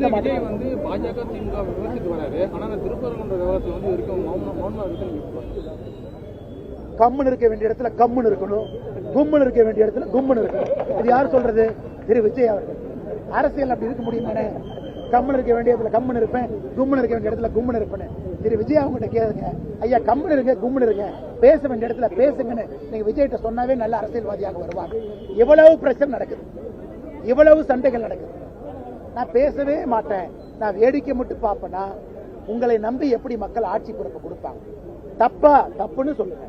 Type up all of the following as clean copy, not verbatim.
பேச மாட்டேன். விஜய் வந்து பாஜக திமுக விமர்சித்து வராரு. ஆனா திருப்பரங்குன்ற விவகாரத்தில் வந்து இருக்கும் மௌனமா இருக்கு. கம்முன்னு இருக்க வேண்டிய இடத்துல கம்முன்னு இருக்கணும், கும்முன்னு இருக்க வேண்டிய இடத்துல கும்முன்னு இருக்கணும். இது யார் சொல்றது? திரு விஜய் அவர்கள். அரசியல் அப்படி இருக்க முடியுமானே? கம்முன்னு இருக்க வேண்டிய இடத்துல கம்முன்னு இருப்பேன், கும்முன்னு இருக்க வேண்டிய இடத்துல கும்முன்னு இருப்பேன். திரு விஜய் அவங்ககிட்ட கேளுங்க, ஐயா கம்முன்னு இருங்க, கும்முன்னு இருங்க, பேச வேண்டிய இடத்துல பேசுங்கன்னு நீங்க விஜய்கிட்ட சொன்னாவே நல்ல அரசியல்வாதியாக வருவாங்க. இவ்வளவு பிரச்சனை நடக்குது, இவ்வளவு சண்டைகள் நடக்குது. நான் பேசவே மாட்டேன், நான் வேடிக்கை மட்டும் பார்ப்பேன்னா உங்களை நம்பி எப்படி மக்கள் ஆட்சி பொறுப்பு கொடுப்பாங்க? தப்பா தப்புன்னு சொல்லுங்க,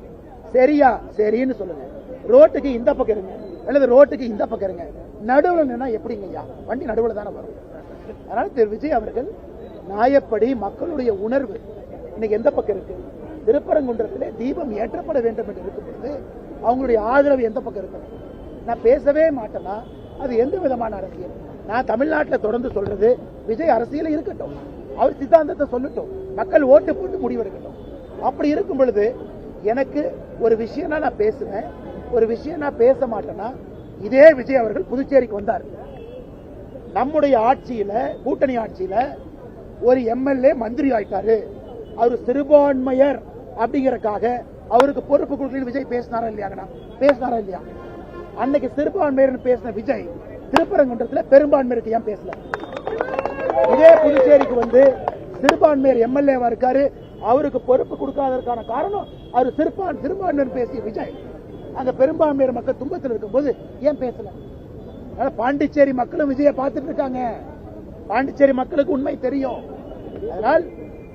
சரியா சரின்னு சொல்லுங்க. ரோட்டுக்கு இந்த பக்கம் இருங்க அல்லது ரோட்டுக்கு இந்த பக்கம் இருங்க, நடுவில் நின்னா எப்படிங்க ஐயா? வண்டி நடுவில் தானே வரும். அதனால திரு விஜய் அவர்கள் நியாயப்படி மக்களுடைய உணர்வு இன்னைக்கு எந்த பக்கம் இருக்கு? திருப்பரங்குன்றத்திலே தீபம் ஏற்றப்பட வேண்டும் என்று இருக்கும் பொழுது அவங்களுடைய ஆதரவு எந்த பக்கம் இருக்கு? நான் பேசவே மாட்டேன்னா அது எந்த விதமான அரசியல்? நான் தமிழ்நாட்டில் தொடர்ந்து சொல்றது, விஜய் அரசியல் இருக்கட்டும், அவர் சித்தாந்தத்தை சொல்லட்டும், மக்கள் ஓட்டு போட்டு முடிவெடுக்கட்டும். அப்படி இருக்கும் பொழுது எனக்கு ஒரு விஷயம் நான் பேசுவேன், ஒரு விஷயம் நான் பேச மாட்டேன்னா இதே விஜய் அவர்கள் புதுச்சேரிக்கு வந்தார். நம்முடைய ஆட்சியில, கூட்டணி ஆட்சியில ஒரு எம்எல்ஏ மந்திரி ஆயிட்டாரு, அவர் சிறுபான்மையர் அப்படிங்கறக்காக அவருக்கு பொறுப்பு கொடுக்கல விஜய் பேசினாரா இல்லையாங்கண்ணா? பேசினாரா இல்லையா? அன்னைக்கு சிறுபான்மையர் பேசின விஜய் திருப்பரங்குன்றத்தில் பெரும்பான்மையருக்கு ஏன் பேசல? இதே புதுச்சேரிக்கு வந்து சிறுபான்மையர் எம்எல்ஏவா இருக்காரு, அவருக்கு பொறுப்பு கொடுக்காததற்கான காரணம் அவர் சிறுபான்மையர் பேசிய விஜய் அங்க பெரும்பான்மையர் மக்கள் துன்பத்தில் இருக்கும் போது ஏன் பேசல? பாண்டிச்சேரி மக்களும் விஜயை பார்த்துட்டு இருக்காங்க, பாண்டிச்சேரி மக்களுக்கு உண்மை தெரியும். அதனால்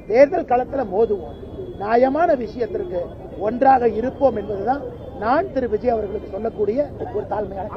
தேர்தல் களத்தில் மோதுவோம், நியாயமான விஷயத்திற்கு ஒன்றாக இருப்போம் என்பதுதான் நான் திரு விஜய் அவர்களுக்கு சொல்லக்கூடிய ஒரு தாழ்மையான